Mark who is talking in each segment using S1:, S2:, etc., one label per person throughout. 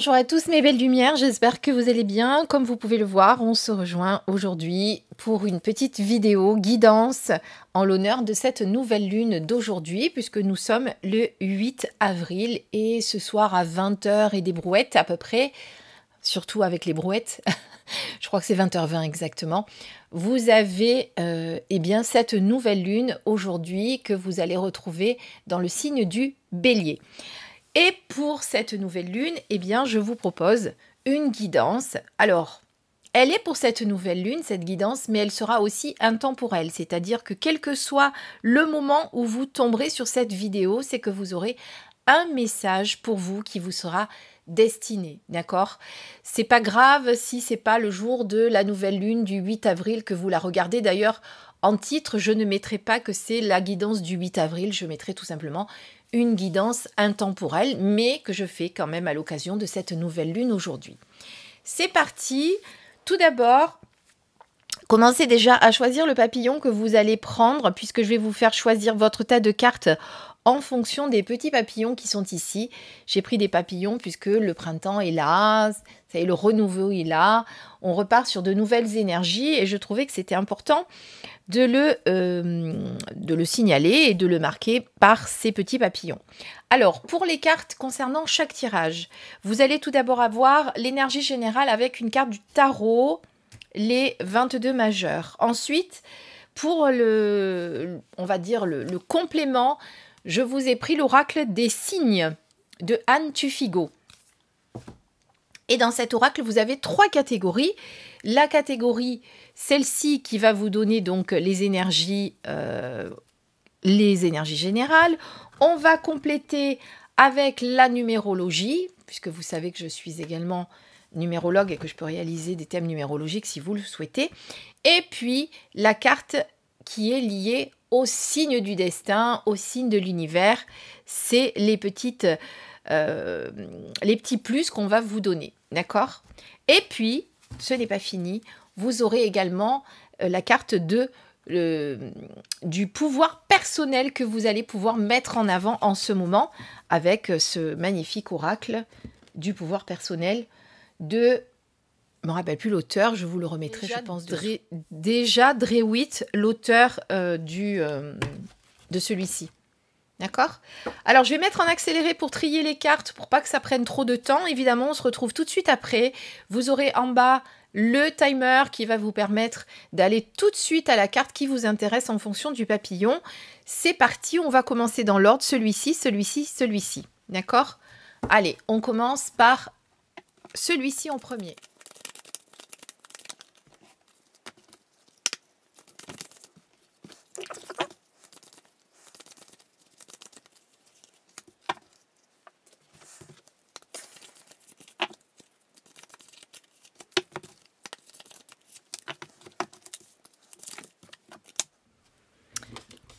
S1: Bonjour à tous mes belles lumières, j'espère que vous allez bien. Comme vous pouvez le voir, on se rejoint aujourd'hui pour une petite vidéo guidance en l'honneur de cette nouvelle lune d'aujourd'hui, puisque nous sommes le 8 avril et ce soir à 20 h et des brouettes à peu près, surtout avec les brouettes, je crois que c'est 20 h 20 exactement, vous avez eh bien cette nouvelle lune aujourd'hui que vous allez retrouver dans le signe du Bélier. Et pour cette nouvelle lune, eh bien, je vous propose une guidance. Alors, elle est pour cette nouvelle lune, cette guidance, mais elle sera aussi intemporelle. C'est-à-dire que quel que soit le moment où vous tomberez sur cette vidéo, c'est que vous aurez un message pour vous qui vous sera destiné, d'accord? C'est pas grave si c'est pas le jour de la nouvelle lune du 8 avril que vous la regardez. D'ailleurs, en titre, je ne mettrai pas que c'est la guidance du 8 avril, je mettrai tout simplement une guidance intemporelle, mais que je fais quand même à l'occasion de cette nouvelle lune aujourd'hui. C'est parti. Tout d'abord, commencez déjà à choisir le papillon que vous allez prendre, puisque je vais vous faire choisir votre tas de cartes en fonction des petits papillons qui sont ici. J'ai pris des papillons puisque le printemps est là, ça y est, le renouveau est là, on repart sur de nouvelles énergies et je trouvais que c'était important de le signaler et de le marquer par ces petits papillons. Alors, pour les cartes concernant chaque tirage, vous allez tout d'abord avoir l'énergie générale avec une carte du tarot, les 22 majeurs. Ensuite, pour on va dire le complément, je vous ai pris l'oracle des signes de Anne Tufigo. Et dans cet oracle, vous avez 3 catégories. La catégorie, celle-ci qui va vous donner donc les énergies générales. On va compléter avec la numérologie, puisque vous savez que je suis également numérologue et que je peux réaliser des thèmes numérologiques si vous le souhaitez. Et puis, la carte qui est liée au signe du destin, au signe de l'univers, c'est les petits plus qu'on va vous donner, d'accord? Et puis, ce n'est pas fini, vous aurez également la carte du pouvoir personnel que vous allez pouvoir mettre en avant en ce moment avec ce magnifique oracle du pouvoir personnel de... Je ne me rappelle plus l'auteur, je vous le remettrai, je pense. Déjà Drewitt, l'auteur de celui-ci. D'accord? Alors, je vais mettre en accéléré pour trier les cartes pour pas que ça prenne trop de temps. Évidemment, on se retrouve tout de suite après. Vous aurez en bas le timer qui va vous permettre d'aller tout de suite à la carte qui vous intéresse en fonction du papillon. C'est parti, on va commencer dans l'ordre. Celui-ci, celui-ci, celui-ci. D'accord? Allez, on commence par celui-ci en premier.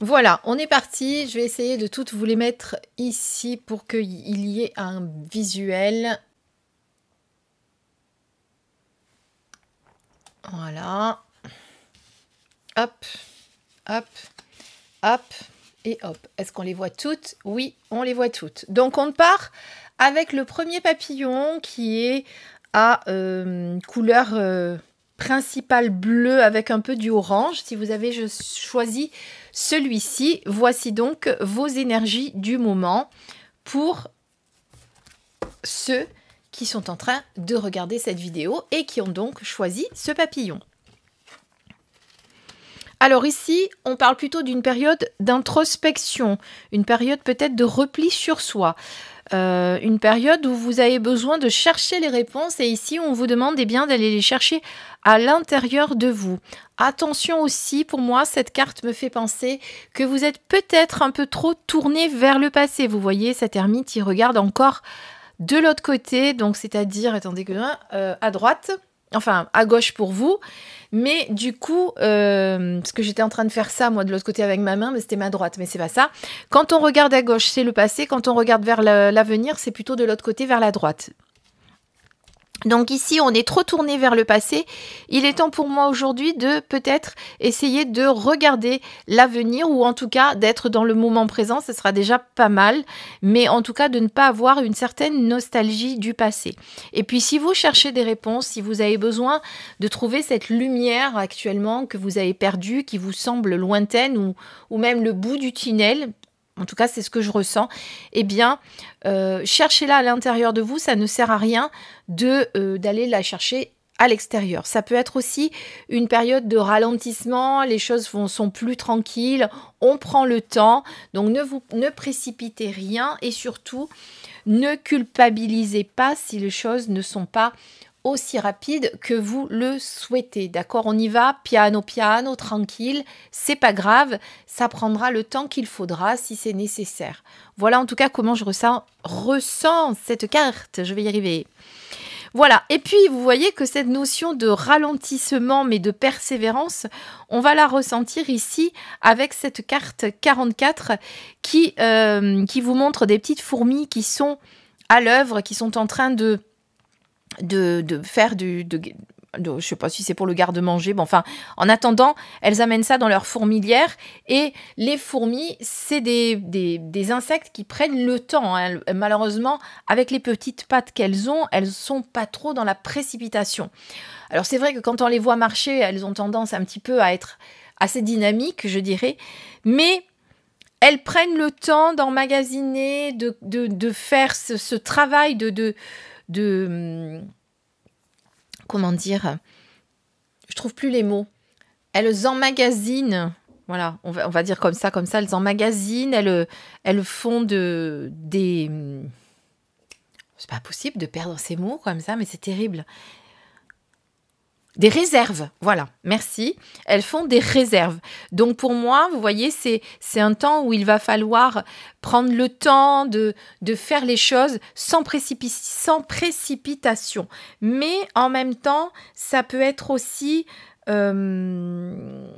S1: Voilà, on est parti. Je vais essayer de toutes vous les mettre ici pour qu'il y ait un visuel. Voilà. Hop, hop, hop et hop. Est-ce qu'on les voit toutes? Oui, on les voit toutes. Donc, on part avec le premier papillon qui est à couleur principale bleue avec un peu du orange. Si vous avez choisi celui-ci, voici donc vos énergies du moment pour ceux qui sont en train de regarder cette vidéo et qui ont donc choisi ce papillon. Alors ici, on parle plutôt d'une période d'introspection, une période peut-être de repli sur soi, une période où vous avez besoin de chercher les réponses et ici, on vous demande eh bien d'aller les chercher à l'intérieur de vous. Attention aussi, pour moi, cette carte me fait penser que vous êtes peut-être un peu trop tourné vers le passé. Vous voyez, cet ermite, il regarde encore de l'autre côté, donc c'est-à-dire, attendez que à droite, enfin à gauche pour vous, mais du coup, parce que j'étais en train de faire ça moi de l'autre côté avec ma main, mais c'était ma droite, mais c'est pas ça. Quand on regarde à gauche, c'est le passé, quand on regarde vers l'avenir, c'est plutôt de l'autre côté vers la droite. Donc ici, on est trop tourné vers le passé. Il est temps pour moi aujourd'hui de peut-être essayer de regarder l'avenir ou en tout cas d'être dans le moment présent. Ce sera déjà pas mal, mais en tout cas de ne pas avoir une certaine nostalgie du passé. Et puis si vous cherchez des réponses, si vous avez besoin de trouver cette lumière actuellement que vous avez perdue, qui vous semble lointaine ou même le bout du tunnel, en tout cas c'est ce que je ressens, eh bien cherchez-la à l'intérieur de vous, ça ne sert à rien d'aller la chercher à l'extérieur. Ça peut être aussi une période de ralentissement, les choses sont plus tranquilles, on prend le temps, donc ne précipitez rien et surtout ne culpabilisez pas si les choses ne sont pas aussi rapide que vous le souhaitez. D'accord, on y va piano piano, tranquille, c'est pas grave, ça prendra le temps qu'il faudra si c'est nécessaire. Voilà en tout cas comment je ressens cette carte, je vais y arriver. Voilà, et puis vous voyez que cette notion de ralentissement mais de persévérance, on va la ressentir ici avec cette carte 44 qui vous montre des petites fourmis qui sont à l'œuvre, qui sont en train de faire je sais pas si c'est pour le garde-manger, bon, enfin, en attendant, elles amènent ça dans leur fourmilière et les fourmis, c'est des insectes qui prennent le temps, hein. Malheureusement, avec les petites pattes qu'elles ont, elles sont pas trop dans la précipitation. Alors c'est vrai que quand on les voit marcher, elles ont tendance un petit peu à être assez dynamiques, je dirais, mais elles prennent le temps d'emmagasiner, de faire ce travail comment dire, je trouve plus les mots. Elles emmagasinent, voilà, on va dire comme ça, elles emmagasinent, elles font c'est pas possible de perdre ces mots comme ça, mais c'est terrible. Des réserves, voilà, merci. Elles font des réserves. Donc pour moi, vous voyez, c'est un temps où il va falloir prendre le temps de faire les choses sans précipitation. Mais en même temps, ça peut être aussi de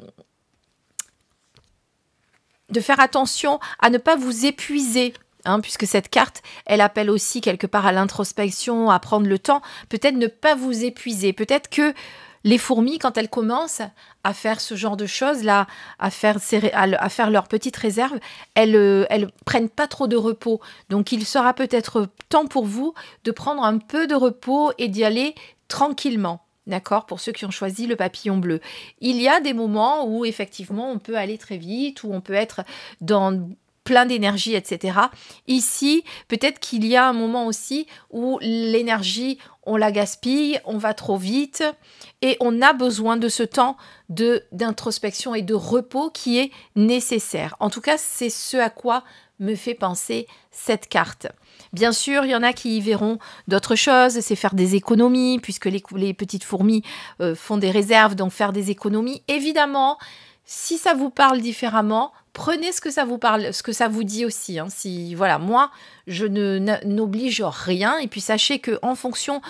S1: faire attention à ne pas vous épuiser. Hein, puisque cette carte, elle appelle aussi quelque part à l'introspection, à prendre le temps, peut-être ne pas vous épuiser, peut-être que les fourmis, quand elles commencent à faire ce genre de choses-là, à faire leurs petites réserves, elles prennent pas trop de repos. Donc, il sera peut-être temps pour vous de prendre un peu de repos et d'y aller tranquillement. D'accord, pour ceux qui ont choisi le papillon bleu. Il y a des moments où, effectivement, on peut aller très vite, où on peut être dans plein d'énergie, etc. Ici, peut-être qu'il y a un moment aussi où l'énergie, on la gaspille, on va trop vite et on a besoin de ce temps d'introspection et de repos qui est nécessaire. En tout cas, c'est ce à quoi me fait penser cette carte. Bien sûr, il y en a qui y verront d'autres choses, c'est faire des économies, puisque les petites fourmis font des réserves, donc faire des économies. Évidemment, si ça vous parle différemment, prenez ce que ça vous parle, ce que ça vous dit aussi. Hein. Voilà, moi, je n'oblige rien. Et puis sachez qu'en fonction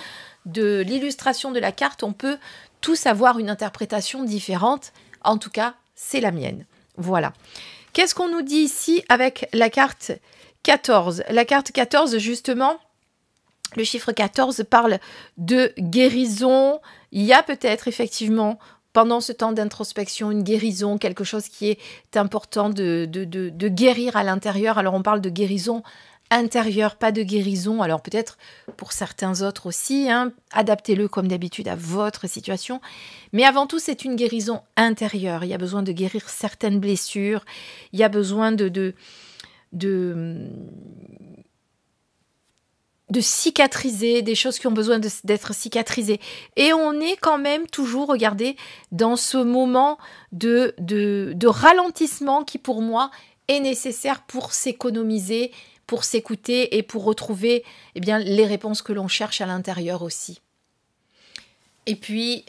S1: de l'illustration de la carte, on peut tous avoir une interprétation différente. En tout cas, c'est la mienne. Voilà. Qu'est-ce qu'on nous dit ici avec la carte 14 ? La carte 14, justement, le chiffre 14 parle de guérison. Il y a peut-être effectivement pendant ce temps d'introspection, une guérison, quelque chose qui est important de guérir à l'intérieur. Alors on parle de guérison intérieure, pas de guérison. Alors peut-être pour certains autres aussi, hein, adaptez-le comme d'habitude à votre situation. Mais avant tout, c'est une guérison intérieure. Il y a besoin de guérir certaines blessures. Il y a besoin de cicatriser, des choses qui ont besoin d'être cicatrisées. Et on est quand même toujours, regardez, dans ce moment de ralentissement qui, pour moi, est nécessaire pour s'économiser, pour s'écouter et pour retrouver les réponses que l'on cherche à l'intérieur aussi. Et puis,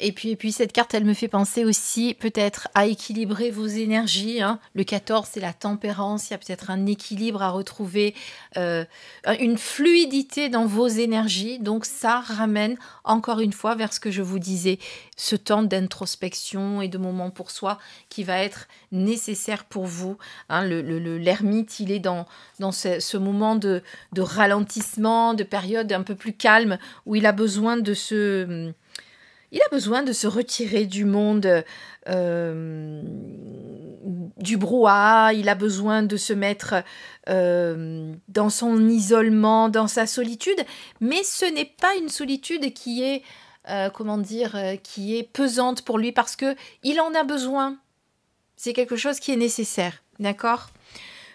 S1: cette carte, elle me fait penser aussi peut-être à équilibrer vos énergies, hein. Le 14, c'est la tempérance. Il y a peut-être un équilibre à retrouver, une fluidité dans vos énergies. Donc, ça ramène encore une fois vers ce que je vous disais, ce temps d'introspection et de moment pour soi qui va être nécessaire pour vous, hein. L'ermite, il est dans ce moment de ralentissement, de période un peu plus calme où il a besoin de se retirer du monde, du brouhaha. Il a besoin de se mettre dans son isolement, dans sa solitude. Mais ce n'est pas une solitude qui est, qui est pesante pour lui parce que il en a besoin. C'est quelque chose qui est nécessaire, d'accord ?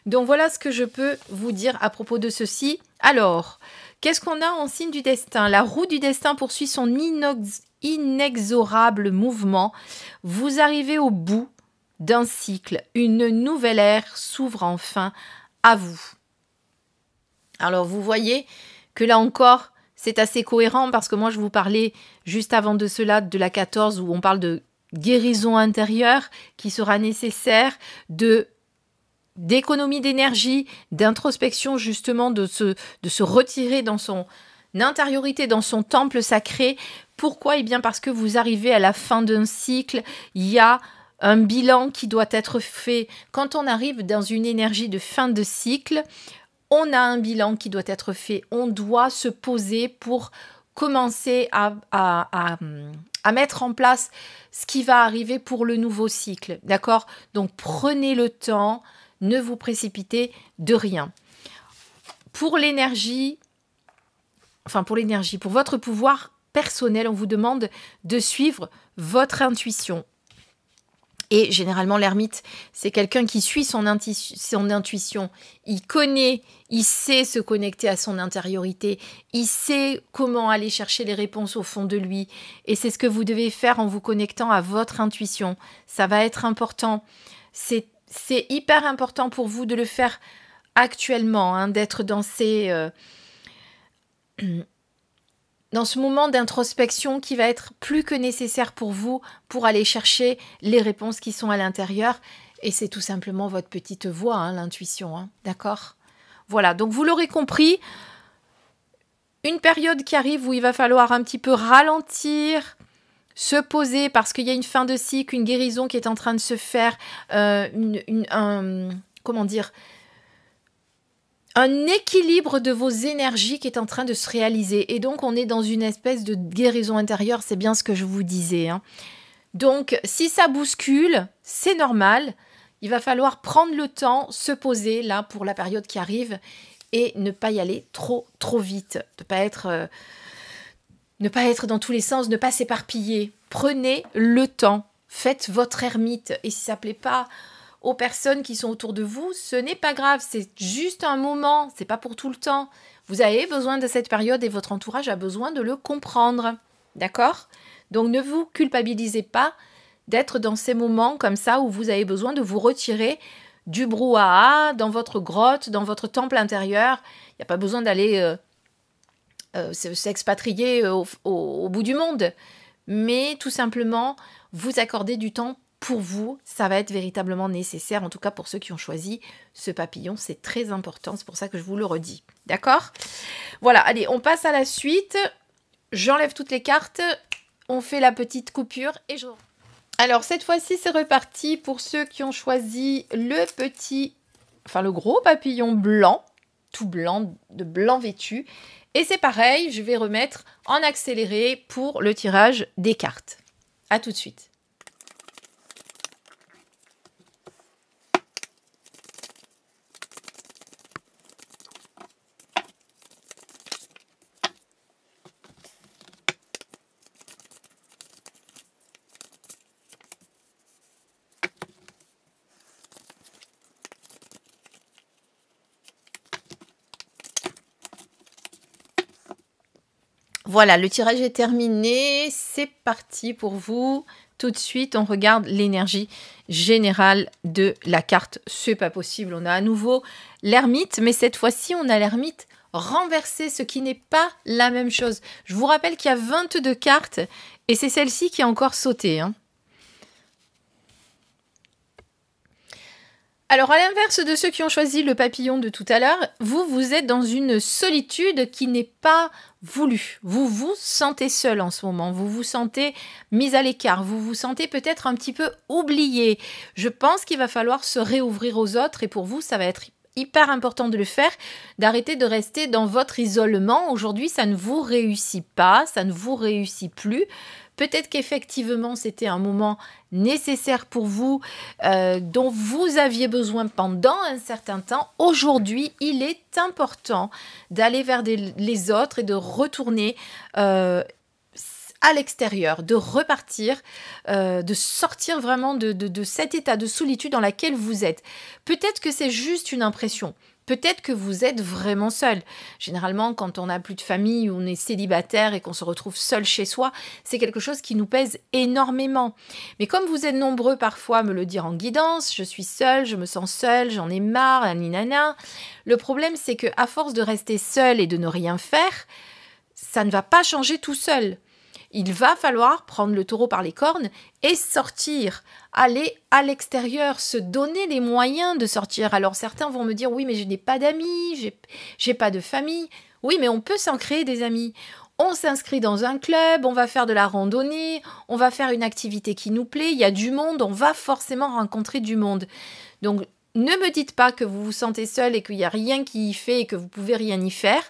S1: Donc voilà ce que je peux vous dire à propos de ceci. Alors, qu'est-ce qu'on a en signe du destin ? La roue du destin poursuit son inexorable mouvement. Vous arrivez au bout d'un cycle. Une nouvelle ère s'ouvre enfin à vous. Alors, vous voyez que là encore, c'est assez cohérent parce que moi, je vous parlais juste avant de cela de la 14 où on parle de guérison intérieure qui sera nécessaire, d'économie d'énergie, d'introspection justement, de se retirer dans son intériorité, dans son temple sacré. Pourquoi ? Eh bien parce que vous arrivez à la fin d'un cycle, il y a un bilan qui doit être fait. Quand on arrive dans une énergie de fin de cycle, on a un bilan qui doit être fait. On doit se poser pour commencer à mettre en place ce qui va arriver pour le nouveau cycle. D'accord ? Donc prenez le temps, ne vous précipitez de rien. Pour l'énergie, pour votre pouvoir personnel, on vous demande de suivre votre intuition. Et généralement, l'ermite, c'est quelqu'un qui suit son intuition. Il connaît, il sait se connecter à son intériorité. Il sait comment aller chercher les réponses au fond de lui. Et c'est ce que vous devez faire en vous connectant à votre intuition. Ça va être important. C'est hyper important pour vous de le faire actuellement, hein, d'être dans dans ce moment d'introspection qui va être plus que nécessaire pour vous pour aller chercher les réponses qui sont à l'intérieur. Et c'est tout simplement votre petite voix, hein, l'intuition, hein, d'accord ? Voilà, donc vous l'aurez compris, une période qui arrive où il va falloir un petit peu ralentir, se poser parce qu'il y a une fin de cycle, une guérison qui est en train de se faire, un équilibre de vos énergies qui est en train de se réaliser. Et donc, on est dans une espèce de guérison intérieure. C'est bien ce que je vous disais, hein. Donc, si ça bouscule, c'est normal. Il va falloir prendre le temps, se poser, là, pour la période qui arrive, et ne pas y aller trop vite. Ne pas être dans tous les sens, ne pas s'éparpiller. Prenez le temps. Faites votre ermite. Et si ça ne plaît pas aux personnes qui sont autour de vous, ce n'est pas grave, c'est juste un moment, c'est pas pour tout le temps. Vous avez besoin de cette période et votre entourage a besoin de le comprendre, d'accord ? Donc ne vous culpabilisez pas d'être dans ces moments comme ça où vous avez besoin de vous retirer du brouhaha dans votre grotte, dans votre temple intérieur. Il n'y a pas besoin d'aller s'expatrier au bout du monde, mais tout simplement vous accorder du temps pour vous, ça va être véritablement nécessaire, en tout cas pour ceux qui ont choisi ce papillon, c'est très important, c'est pour ça que je vous le redis, d'accord ? Voilà, allez, on passe à la suite, j'enlève toutes les cartes, on fait la petite coupure et je... Alors cette fois-ci, c'est reparti pour ceux qui ont choisi le gros papillon blanc, tout blanc, de blanc vêtu, et c'est pareil, je vais remettre en accéléré pour le tirage des cartes. À tout de suite. Voilà, le tirage est terminé, c'est parti pour vous. Tout de suite, on regarde l'énergie générale de la carte. C'est pas possible, on a à nouveau l'ermite, mais cette fois-ci, on a l'ermite renversé, ce qui n'est pas la même chose. Je vous rappelle qu'il y a 22 cartes Et c'est celle-ci qui a encore sauté, hein. Alors, à l'inverse de ceux qui ont choisi le papillon de tout à l'heure, vous êtes dans une solitude qui n'est pas voulue. Vous vous sentez seul en ce moment, vous vous sentez mis à l'écart, vous vous sentez peut-être un petit peu oublié. Je pense qu'il va falloir se réouvrir aux autres et pour vous, ça va être hyper important de le faire, d'arrêter de rester dans votre isolement. Aujourd'hui, ça ne vous réussit pas, ça ne vous réussit plus. Peut-être qu'effectivement, c'était un moment nécessaire pour vous, dont vous aviez besoin pendant un certain temps. Aujourd'hui, il est important d'aller vers les autres et de retourner à l'extérieur, de repartir, de sortir vraiment de cet état de solitude dans lequel vous êtes. Peut-être que c'est juste une impression. Peut-être que vous êtes vraiment seul. Généralement, quand on n'a plus de famille, ou on est célibataire et qu'on se retrouve seul chez soi, c'est quelque chose qui nous pèse énormément. Mais comme vous êtes nombreux parfois à me le dire en guidance, je suis seule, je me sens seule, j'en ai marre, naninana. Le problème, c'est que à force de rester seul et de ne rien faire, ça ne va pas changer tout seul. Il va falloir prendre le taureau par les cornes et sortir, aller à l'extérieur, se donner les moyens de sortir. Alors certains vont me dire, oui, mais je n'ai pas d'amis, j'ai pas de famille. Oui, mais on peut s'en créer des amis. On s'inscrit dans un club, on va faire de la randonnée, on va faire une activité qui nous plaît, il y a du monde, on va forcément rencontrer du monde. Donc, ne me dites pas que vous vous sentez seul et qu'il n'y a rien qui y fait et que vous pouvez rien y faire.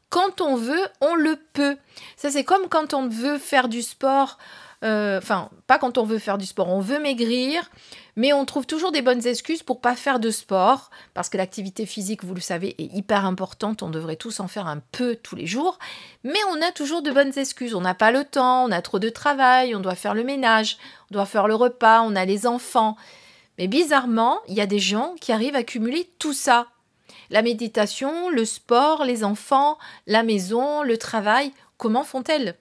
S1: Quand on veut, on le peut. Ça, c'est comme quand on veut faire du sport. Enfin, pas quand on veut faire du sport. On veut maigrir, mais on trouve toujours des bonnes excuses pour pas faire de sport. Parce que l'activité physique, vous le savez, est hyper importante. On devrait tous en faire un peu tous les jours. Mais on a toujours de bonnes excuses. On n'a pas le temps, on a trop de travail, on doit faire le ménage, on doit faire le repas, on a les enfants. Mais bizarrement, il y a des gens qui arrivent à cumuler tout ça. La méditation, le sport, les enfants, la maison, le travail, comment font-elles?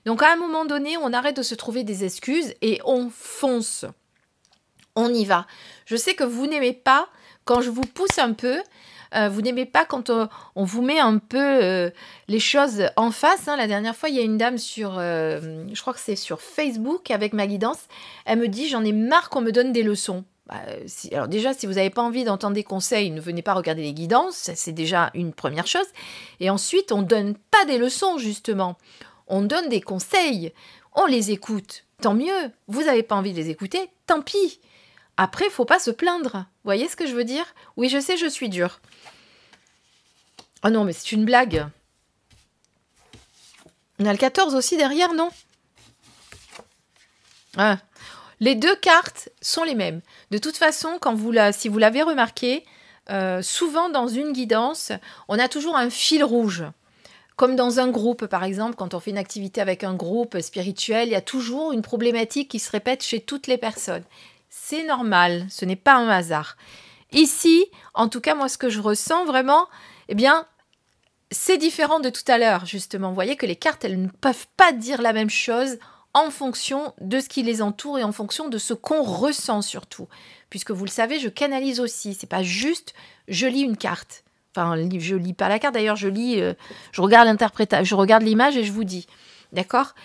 S1: Donc à un moment donné, on arrête de se trouver des excuses et on fonce. On y va. Je sais que vous n'aimez pas quand je vous pousse un peu, vous n'aimez pas quand on vous met un peu les choses en face. Hein. La dernière fois, il y a une dame sur, je crois que c'est sur Facebook avec ma guidance, elle me dit « J'en ai marre qu'on me donne des leçons ». Alors déjà, si vous n'avez pas envie d'entendre des conseils, ne venez pas regarder les guidances, c'est déjà une première chose. Et ensuite, on ne donne pas des leçons, justement. On donne des conseils, on les écoute. Tant mieux, vous n'avez pas envie de les écouter, tant pis. Après, il ne faut pas se plaindre. Vous voyez ce que je veux dire? Oui, je sais, je suis dure. Oh non, mais c'est une blague. On a le 14 aussi derrière, non? Ah. Les deux cartes sont les mêmes. De toute façon, si vous l'avez remarqué, souvent dans une guidance, on a toujours un fil rouge. Comme dans un groupe, par exemple, quand on fait une activité avec un groupe spirituel, il y a toujours une problématique qui se répète chez toutes les personnes. C'est normal, ce n'est pas un hasard. Ici, en tout cas, moi, ce que je ressens vraiment, eh bien, c'est différent de tout à l'heure, justement. Vous voyez que les cartes, elles ne peuvent pas dire la même chose en fonction de ce qui les entoure et en fonction de ce qu'on ressent surtout. Puisque vous le savez, je canalise aussi. C'est pas juste, je lis une carte. Enfin, je lis pas la carte, d'ailleurs, je regarde l'interprétation, je regarde l'image et je vous dis. D'accord ?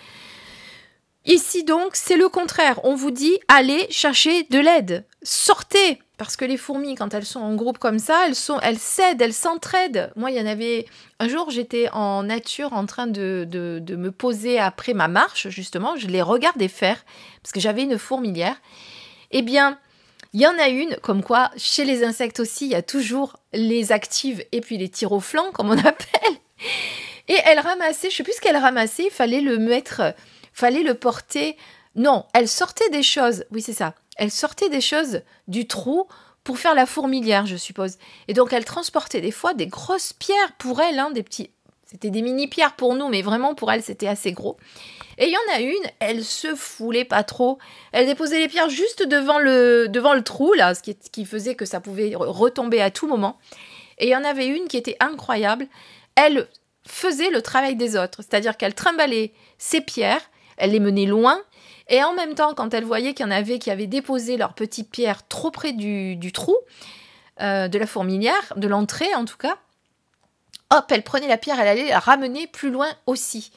S1: Ici, donc, c'est le contraire. On vous dit, allez chercher de l'aide. Sortez. Parce que les fourmis, quand elles sont en groupe comme ça, elles s'aident, elles s'entraident. Moi, il y en avait... Un jour, j'étais en nature en train de me poser après ma marche, justement. Je les regardais faire, parce que j'avais une fourmilière. Eh bien, il y en a une, comme quoi, chez les insectes aussi, il y a toujours les actives et puis les tirs au flanc, comme on appelle. Et elle ramassait, je ne sais plus ce qu'elle ramassait, il fallait le porter... Non, elle sortait des choses, oui c'est ça, elle sortait des choses du trou pour faire la fourmilière, je suppose. Et donc elle transportait des fois des grosses pierres pour elle, hein, c'était des mini-pierres pour nous, mais vraiment pour elle c'était assez gros. Et il y en a une, elle se foulait pas trop, elle déposait les pierres juste devant le trou, là, ce qui faisait que ça pouvait retomber à tout moment. Et il y en avait une qui était incroyable, elle faisait le travail des autres, c'est-à-dire qu'elle trimballait ses pierres, elle les menait loin, et en même temps, quand elle voyait qu'il y en avait qui avaient déposé leurs petites pierres trop près du trou, de la fourmilière, de l'entrée en tout cas, hop, elle prenait la pierre, elle allait la ramener plus loin aussi.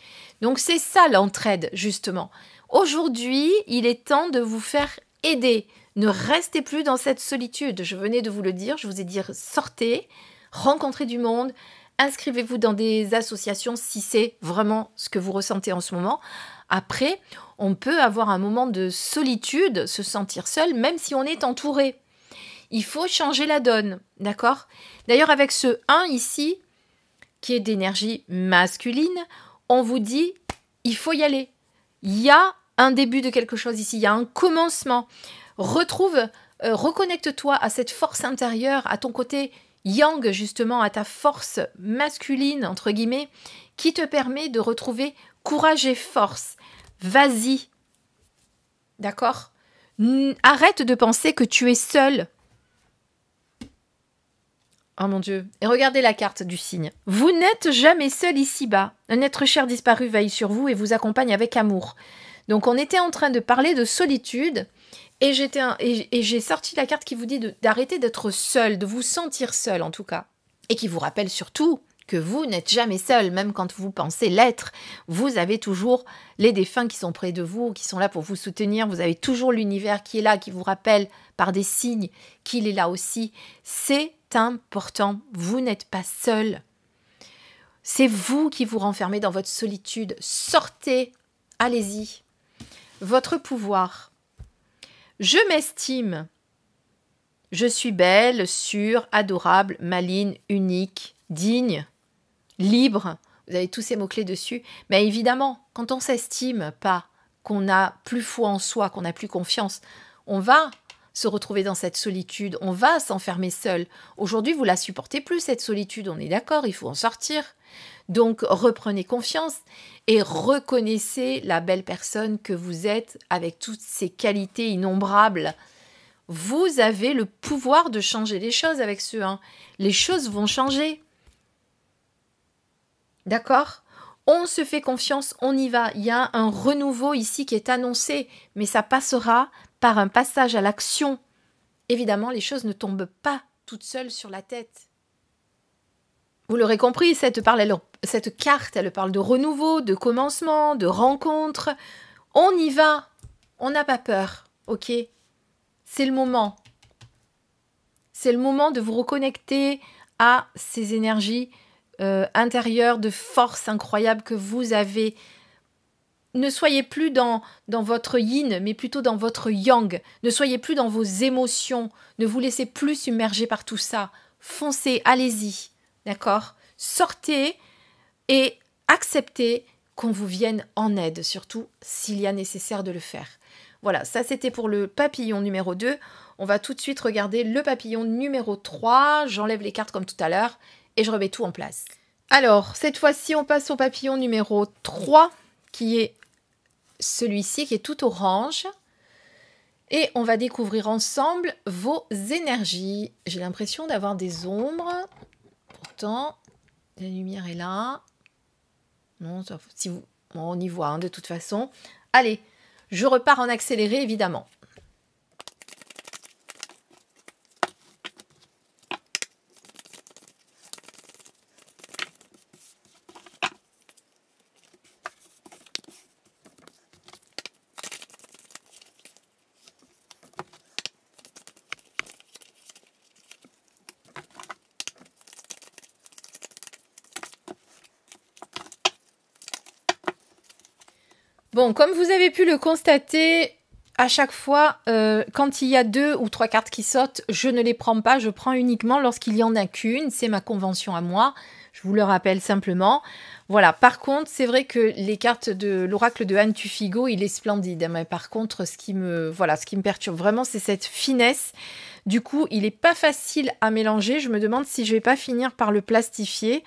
S1: Donc c'est ça l'entraide, justement. Aujourd'hui, il est temps de vous faire aider. Ne restez plus dans cette solitude. Je venais de vous le dire, je vous ai dit sortez, rencontrez du monde, inscrivez-vous dans des associations si c'est vraiment ce que vous ressentez en ce moment. Après, on peut avoir un moment de solitude, se sentir seul, même si on est entouré. Il faut changer la donne, d'accord? D'ailleurs, avec ce 1 ici, qui est d'énergie masculine, on vous dit, il faut y aller. Il y a un début de quelque chose ici, il y a un commencement. Reconnecte-toi à cette force intérieure, à ton côté yang, justement, à ta force masculine, entre guillemets, qui te permet de retrouver courage et force. Vas-y, d'accord? Arrête de penser que tu es seul. Oh mon Dieu. Et regardez la carte du signe. Vous n'êtes jamais seul ici-bas. Un être cher disparu veille sur vous et vous accompagne avec amour. Donc on était en train de parler de solitude et j'ai sorti la carte qui vous dit d'arrêter d'être seul, de vous sentir seul en tout cas. Et qui vous rappelle surtout que vous n'êtes jamais seul, même quand vous pensez l'être. Vous avez toujours les défunts qui sont près de vous, qui sont là pour vous soutenir. Vous avez toujours l'univers qui est là, qui vous rappelle par des signes qu'il est là aussi. C'est important. Vous n'êtes pas seul. C'est vous qui vous renfermez dans votre solitude. Sortez. Allez-y. Votre pouvoir. Je m'estime. Je suis belle, sûre, adorable, maligne, unique, digne, libre. Vous avez tous ces mots-clés dessus. Mais évidemment, quand on s'estime pas, qu'on n'a plus foi en soi, qu'on n'a plus confiance, on va se retrouver dans cette solitude, on va s'enfermer seul. Aujourd'hui, vous la supportez plus, cette solitude, on est d'accord, il faut en sortir. Donc, reprenez confiance et reconnaissez la belle personne que vous êtes avec toutes ces qualités innombrables. Vous avez le pouvoir de changer les choses avec ce 1. Les choses vont changer. D'accord ? On se fait confiance, on y va. Il y a un renouveau ici qui est annoncé, mais ça passera par un passage à l'action. Évidemment, les choses ne tombent pas toutes seules sur la tête. Vous l'aurez compris, cette carte, elle parle de renouveau, de commencement, de rencontre. On y va. On n'a pas peur, ok ? C'est le moment. C'est le moment de vous reconnecter à ces énergies intérieures de force incroyable que vous avez. Ne soyez plus dans votre yin, mais plutôt dans votre yang. Ne soyez plus dans vos émotions. Ne vous laissez plus submerger par tout ça. Foncez, allez-y. D'accord ? Sortez et acceptez qu'on vous vienne en aide, surtout s'il y a nécessaire de le faire. Voilà, ça c'était pour le papillon numéro 2. On va tout de suite regarder le papillon numéro 3. J'enlève les cartes comme tout à l'heure et je remets tout en place. Alors, cette fois-ci, on passe au papillon numéro 3, qui est celui-ci, qui est tout orange. Et on va découvrir ensemble vos énergies. J'ai l'impression d'avoir des ombres. Pourtant, la lumière est là. Non, si vous, bon, on y voit hein, de toute façon. Allez, je repars en accéléré, évidemment. Bon, comme vous avez pu le constater, à chaque fois, quand il y a 2 ou 3 cartes qui sautent, je ne les prends pas, je prends uniquement lorsqu'il n'y en a qu'une. C'est ma convention à moi, je vous le rappelle simplement. Voilà, par contre, c'est vrai que les cartes de l'oracle de Anne Tufigo, il est splendide. Mais par contre, ce qui me perturbe vraiment, c'est cette finesse. Du coup, il n'est pas facile à mélanger. Je me demande si je ne vais pas finir par le plastifier.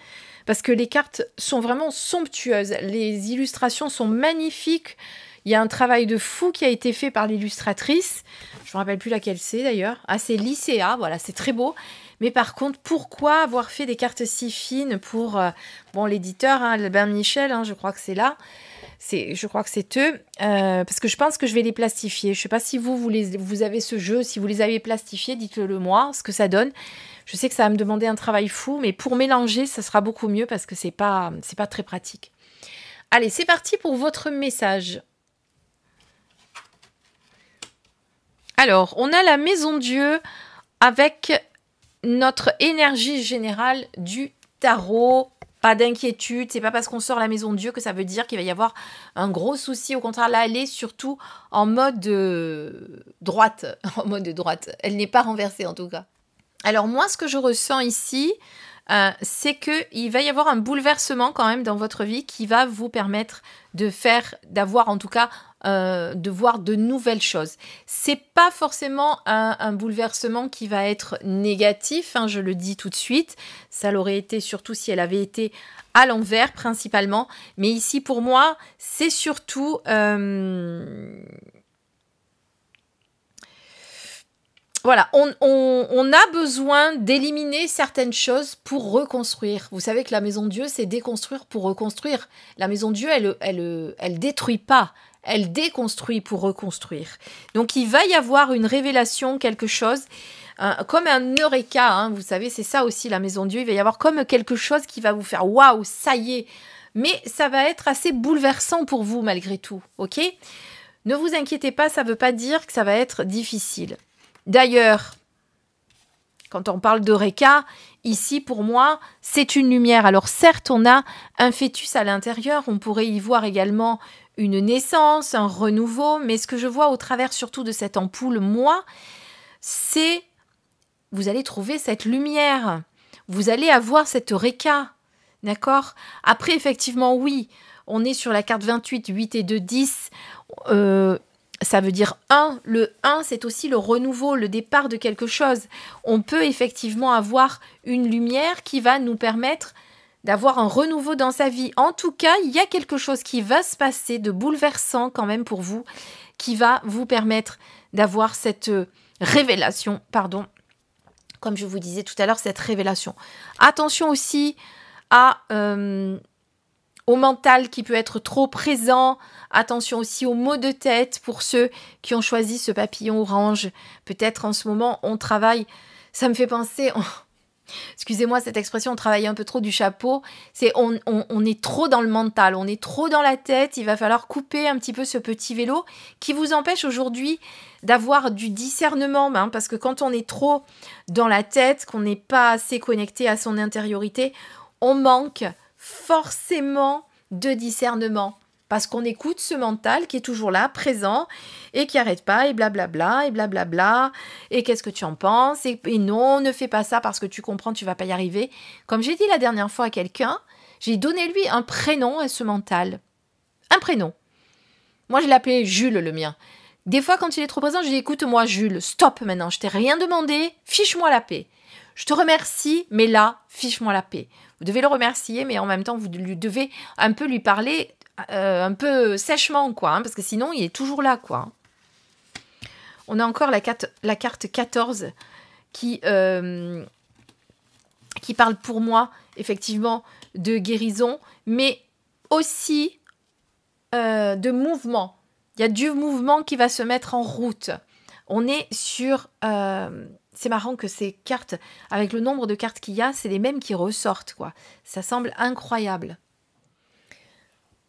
S1: Parce que les cartes sont vraiment somptueuses. Les illustrations sont magnifiques. Il y a un travail de fou qui a été fait par l'illustratrice. Je ne me rappelle plus laquelle c'est d'ailleurs. Ah, c'est Lycéa, voilà, c'est très beau. Mais par contre, pourquoi avoir fait des cartes si fines pour l'éditeur, hein, Albin Michel, hein, je crois que c'est là. Je crois que c'est eux. Parce que je pense que je vais les plastifier. Je ne sais pas si vous avez ce jeu, si vous les avez plastifiés, dites-le moi, ce que ça donne. Je sais que ça va me demander un travail fou, mais pour mélanger, ça sera beaucoup mieux parce que c'est pas très pratique. Allez, c'est parti pour votre message. Alors, on a la maison Dieu avec notre énergie générale du tarot. Pas d'inquiétude, c'est pas parce qu'on sort la maison Dieu que ça veut dire qu'il va y avoir un gros souci. Au contraire, là, elle est surtout en mode droite. En mode droite. Elle n'est pas renversée en tout cas. Alors moi, ce que je ressens ici, c'est qu'il va y avoir un bouleversement quand même dans votre vie qui va vous permettre d'avoir en tout cas, de voir de nouvelles choses. C'est pas forcément un bouleversement qui va être négatif, hein, je le dis tout de suite. Ça l'aurait été surtout si elle avait été à l'envers principalement. Mais ici pour moi, c'est surtout... Voilà, on a besoin d'éliminer certaines choses pour reconstruire. Vous savez que la maison Dieu, c'est déconstruire pour reconstruire. La maison Dieu, elle détruit pas, elle déconstruit pour reconstruire. Donc, il va y avoir une révélation, quelque chose, comme un eureka, hein, vous savez, c'est ça aussi la maison Dieu. Il va y avoir comme quelque chose qui va vous faire « waouh, ça y est !» Mais ça va être assez bouleversant pour vous malgré tout, ok? Ne vous inquiétez pas, ça ne veut pas dire que ça va être difficile. D'ailleurs, quand on parle d'Eureka, ici pour moi, c'est une lumière. Alors certes, on a un fœtus à l'intérieur, on pourrait y voir également une naissance, un renouveau, mais ce que je vois au travers surtout de cette ampoule, moi, c'est vous allez trouver cette lumière, vous allez avoir cette Eureka, d'accord? Après, effectivement, oui, on est sur la carte 28, 8 et 2, 10, ça veut dire 1. Le 1, c'est aussi le renouveau, le départ de quelque chose. On peut effectivement avoir une lumière qui va nous permettre d'avoir un renouveau dans sa vie. En tout cas, il y a quelque chose qui va se passer de bouleversant quand même pour vous, qui va vous permettre d'avoir cette révélation, pardon, comme je vous disais tout à l'heure, cette révélation. Attention aussi au mental qui peut être trop présent. Attention aussi aux maux de tête pour ceux qui ont choisi ce papillon orange. Peut-être en ce moment, on travaille... Ça me fait penser... Excusez-moi cette expression, on travaille un peu trop du chapeau. C'est on est trop dans le mental, on est trop dans la tête. Il va falloir couper un petit peu ce petit vélo qui vous empêche aujourd'hui d'avoir du discernement. Hein, parce que quand on est trop dans la tête, qu'on n'est pas assez connecté à son intériorité, on manque forcément de discernement parce qu'on écoute ce mental qui est toujours là, présent et qui n'arrête pas et blablabla et blablabla et qu'est-ce que tu en penses et non, ne fais pas ça parce que tu comprends, tu vas pas y arriver. Comme j'ai dit la dernière fois à quelqu'un, j'ai donné lui un prénom à ce mental. Un prénom. Moi, je l'appelais Jules, le mien. Des fois, quand il est trop présent, je dis écoute-moi Jules, stop maintenant, je t'ai rien demandé, fiche-moi la paix. Je te remercie, mais là, fiche-moi la paix. Vous devez le remercier, mais en même temps, vous devez un peu lui parler un peu sèchement, quoi, hein, parce que sinon, il est toujours là, quoi. On a encore la carte 14 qui parle pour moi, effectivement, de guérison, mais aussi de mouvement. Il y a du mouvement qui va se mettre en route. On est sur... c'est marrant que ces cartes, avec le nombre de cartes qu'il y a, c'est les mêmes qui ressortent, quoi. Ça semble incroyable.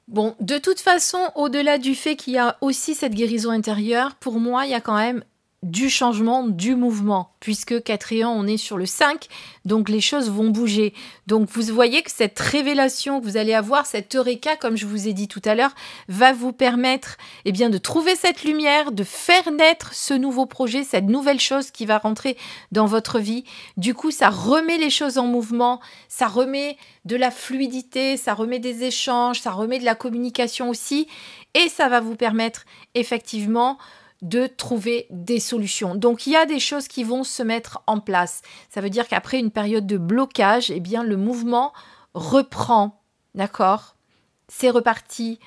S1: Bon, de toute façon, au-delà du fait qu'il y a aussi cette guérison intérieure, pour moi, il y a quand même du changement, du mouvement, puisque 4 et 1, on est sur le 5, donc les choses vont bouger. Donc vous voyez que cette révélation que vous allez avoir, cette eureka, comme je vous ai dit tout à l'heure, va vous permettre de trouver cette lumière, de faire naître ce nouveau projet, cette nouvelle chose qui va rentrer dans votre vie. Du coup, ça remet les choses en mouvement, ça remet de la fluidité, ça remet des échanges, ça remet de la communication aussi, et ça va vous permettre effectivement de trouver des solutions. Donc, il y a des choses qui vont se mettre en place. Ça veut dire qu'après une période de blocage, le mouvement reprend, d'accord? C'est reparti.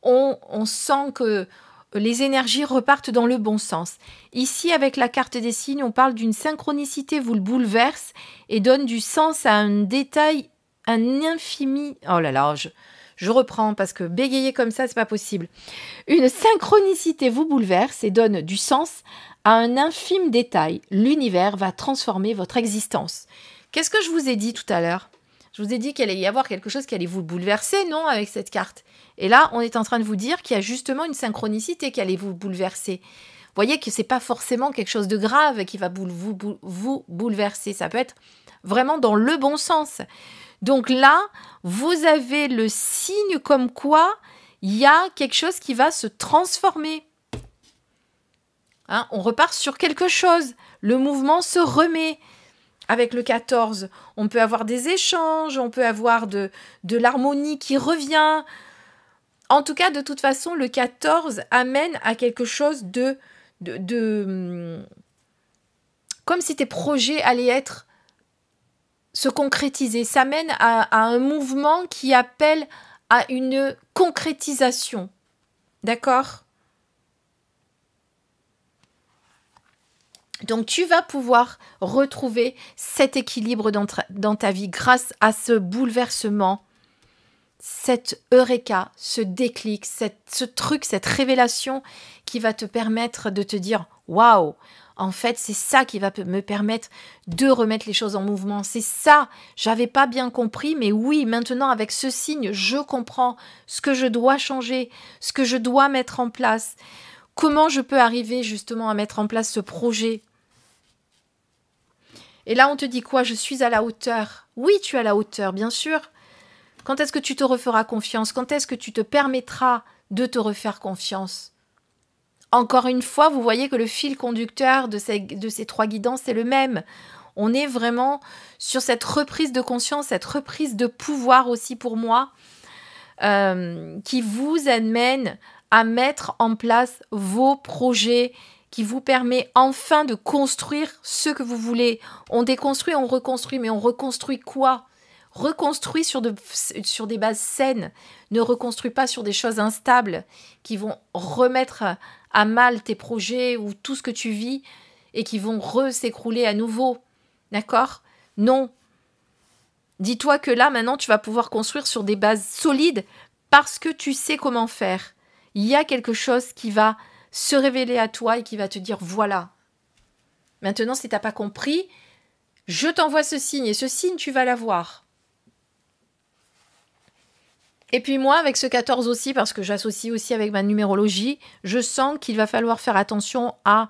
S1: On sent que les énergies repartent dans le bon sens. Ici, avec la carte des signes, on parle d'une synchronicité, vous le bouleverse et donne du sens à un détail, un infini... Oh là là, je reprends parce que bégayer comme ça, c'est pas possible. Une synchronicité vous bouleverse et donne du sens à un infime détail. L'univers va transformer votre existence. Qu'est-ce que je vous ai dit tout à l'heure? Je vous ai dit qu'il allait y avoir quelque chose qui allait vous bouleverser, non, avec cette carte. Et là, on est en train de vous dire qu'il y a justement une synchronicité qui allait vous bouleverser. Vous voyez que c'est pas forcément quelque chose de grave qui va vous bouleverser. Ça peut être vraiment dans le bon sens. Donc là, vous avez le signe comme quoi il y a quelque chose qui va se transformer. Hein, on repart sur quelque chose. Le mouvement se remet. Avec le 14, on peut avoir des échanges, on peut avoir de l'harmonie qui revient. En tout cas, de toute façon, le 14 amène à quelque chose comme si tes projets allaient se concrétiser. Ça mène à un mouvement qui appelle à une concrétisation. D'accord ? Donc, tu vas pouvoir retrouver cet équilibre dans ta vie grâce à ce bouleversement, cette eureka, ce déclic, ce truc, cette révélation qui va te permettre de te dire « Waouh !» En fait, c'est ça qui va me permettre de remettre les choses en mouvement. C'est ça, j'avais pas bien compris, mais oui, maintenant avec ce signe, je comprends ce que je dois changer, ce que je dois mettre en place. Comment je peux arriver justement à mettre en place ce projet ? Et là, on te dit quoi ? Je suis à la hauteur. Oui, tu es à la hauteur, bien sûr. Quand est-ce que tu te referas confiance ? Quand est-ce que tu te permettras de te refaire confiance ? Encore une fois, vous voyez que le fil conducteur de ces 3 guidances est le même. On est vraiment sur cette reprise de conscience, cette reprise de pouvoir aussi pour moi, qui vous amène à mettre en place vos projets, qui vous permet enfin de construire ce que vous voulez. On déconstruit, on reconstruit, mais on reconstruit quoi ? Reconstruis sur des bases saines. Ne reconstruis pas sur des choses instables qui vont remettre à mal tes projets ou tout ce que tu vis et qui vont s'écrouler à nouveau. D'accord ? Non. Dis-toi que là, maintenant, tu vas pouvoir construire sur des bases solides parce que tu sais comment faire. Il y a quelque chose qui va se révéler à toi et qui va te dire voilà. Maintenant, si tu n'as pas compris, je t'envoie ce signe et ce signe, tu vas l'avoir. Et puis moi, avec ce 14 aussi, parce que j'associe aussi avec ma numérologie, je sens qu'il va falloir faire attention à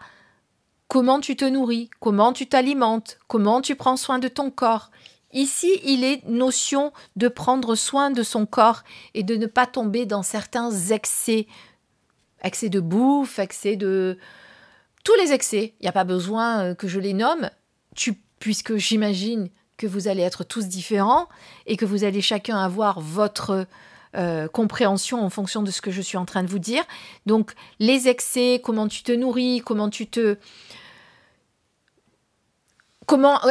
S1: comment tu te nourris, comment tu t'alimentes, comment tu prends soin de ton corps. Ici, il est notion de prendre soin de son corps et de ne pas tomber dans certains excès. Excès de bouffe, excès de... Tous les excès, il n'y a pas besoin que je les nomme, puisque j'imagine que vous allez être tous différents et que vous allez chacun avoir votre compréhension en fonction de ce que je suis en train de vous dire. Donc, les excès, comment tu te nourris,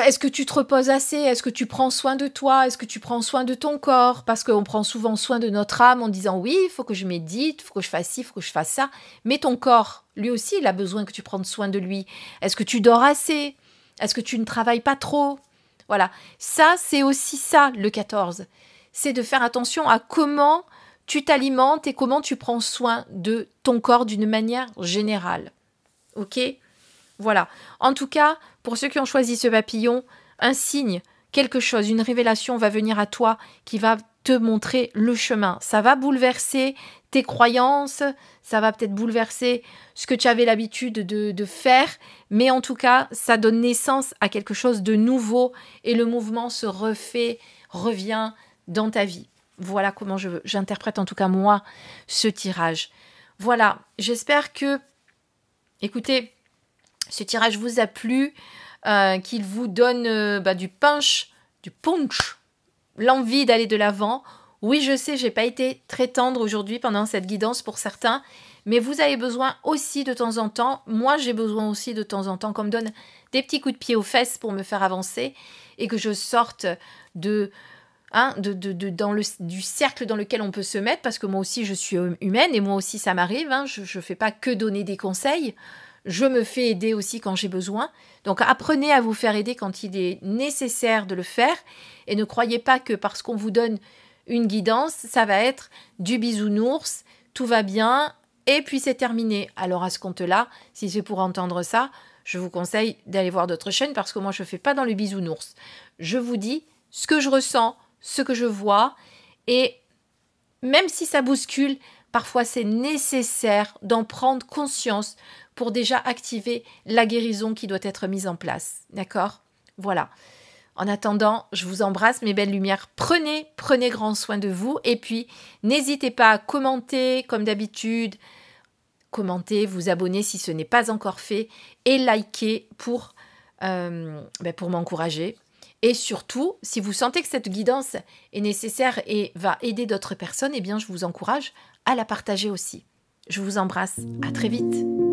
S1: est-ce que tu te reposes assez? Est-ce que tu prends soin de toi? Est-ce que tu prends soin de ton corps? Parce qu'on prend souvent soin de notre âme en disant oui, il faut que je médite, il faut que je fasse ci, il faut que je fasse ça. Mais ton corps, lui aussi, il a besoin que tu prennes soin de lui. Est-ce que tu dors assez? Est-ce que tu ne travailles pas trop? Voilà. Ça, c'est aussi ça, le 14. C'est de faire attention à comment tu t'alimentes et comment tu prends soin de ton corps d'une manière générale. Ok ? Voilà. En tout cas, pour ceux qui ont choisi ce papillon, un signe, quelque chose, une révélation va venir à toi qui va te montrer le chemin. Ça va bouleverser tes croyances, ça va peut-être bouleverser ce que tu avais l'habitude de faire, mais en tout cas, ça donne naissance à quelque chose de nouveau et le mouvement se revient dans ta vie. Voilà comment j'interprète en tout cas moi ce tirage. Voilà, j'espère que, écoutez, ce tirage vous a plu, qu'il vous donne du punch, l'envie d'aller de l'avant. Oui, je sais, j'ai pas été très tendre aujourd'hui pendant cette guidance pour certains, mais vous avez besoin aussi de temps en temps, moi j'ai besoin aussi de temps en temps qu'on me donne des petits coups de pied aux fesses pour me faire avancer et que je sorte du cercle dans lequel on peut se mettre, parce que moi aussi je suis humaine et moi aussi ça m'arrive, je fais pas que donner des conseils. Je me fais aider aussi quand j'ai besoin. Donc apprenez à vous faire aider quand il est nécessaire de le faire. Et ne croyez pas que parce qu'on vous donne une guidance, ça va être du bisounours, tout va bien, et puis c'est terminé. Alors à ce compte-là, si c'est pour entendre ça, je vous conseille d'aller voir d'autres chaînes parce que moi je ne fais pas dans le bisounours. Je vous dis ce que je ressens, ce que je vois et même si ça bouscule, parfois c'est nécessaire d'en prendre conscience pour déjà activer la guérison qui doit être mise en place. D'accord? Voilà. En attendant, je vous embrasse mes belles lumières. Prenez grand soin de vous et puis n'hésitez pas à commenter comme d'habitude. Commentez, vous abonner si ce n'est pas encore fait et liker pour m'encourager. Et surtout, si vous sentez que cette guidance est nécessaire et va aider d'autres personnes, eh bien, je vous encourage à la partager aussi. Je vous embrasse. À très vite.